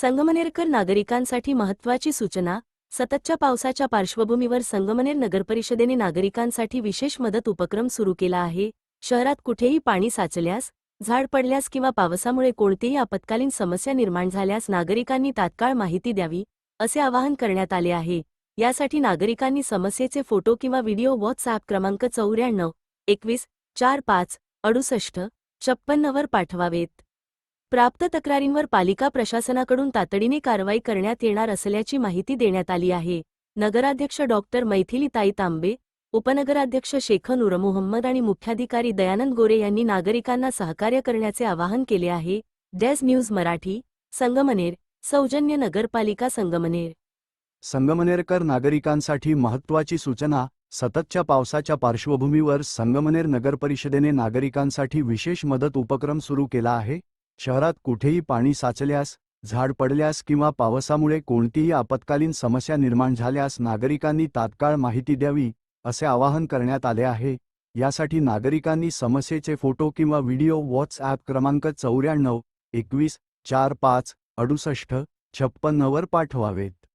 संगमनेरकर नागरिकांसाठी महत्त्वाची सूचना. सततच्या पावसाच्या पार्श्वभूमीवर संगमनेर नगरपरिषदेने नागरिकांसाठी विशेष मदत उपक्रम सुरू केला आहे. शहरात कुठेही पाणी साचल्यास, झाड पडल्यास किंवा पावसामुळे कोणतीही आपत्कालीन समस्या निर्माण झाल्यास नागरिकांनी तात्काळ माहिती द्यावी, असे आवाहन करण्यात आले आहे. यासाठी नागरिकांनी समस्येचे फोटो किंवा व्हिडिओ व्हॉट्सॲप क्रमांक 94 21 45 68 56 वर पाठवावेत. प्राप्त तक्रारींवर पालिका प्रशासनाकडून तातडीने कारवाई करण्यात येणार असल्याची माहिती देण्यात आली आहे. नगराध्यक्ष डॉक्टर मैथिलीताई तांबे, उपनगराध्यक्ष शेख नूर मोहम्मद आणि मुख्याधिकारी दयानंद गोरे यांनी नागरिकांना सहकार्य करण्याचे आवाहन केले आहे. Days news Marathi, Sangamner. सौजन्य नगरपालिका संगमनेर. संगमनेरकर नागरिकांसाठी महत्त्वाची सूचना. सततच्या पावसाच्या पार्श्वभूमीवर संगमनेर नगरपरिषदेने नागरिकांसाठी विशेष मदत उपक्रम सुरू केला आहे. शहरात कुठेही पाणी साचल्यास, झाड पडल्यास किंवा पावसामुळे कोणतीही आपत्कालीन समस्या निर्माण झाल्यास नागरिकांनी तात्काळ माहिती द्यावी, असे आवाहन करण्यात आले आहे. यासाठी नागरिकांनी समस्येचे फोटो किंवा व्हिडिओ व्हॉट्सॲप क्रमांक 94 21 45 68 56 वर पाठवावेत.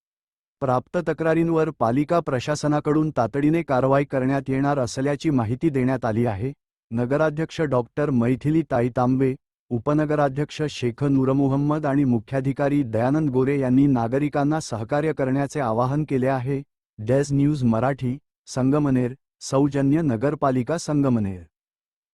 प्राप्त तक्रारींवर पालिका प्रशासनाकडून तातडीने कारवाई करण्यात येणार असल्याची माहिती देण्यात आली आहे. नगराध्यक्ष डॉक्टर मैथिलीताई तांबे, उपनगराध्यक्ष शेख नूर मोहम्मद आणि मुख्याधिकारी दयानंद गोरे यांनी नागरिकांना सहकार्य करण्याचे आवाहन केले आहे. Days news Marathi, Sangamner. सौजन्य नगरपालिका संगमनेर.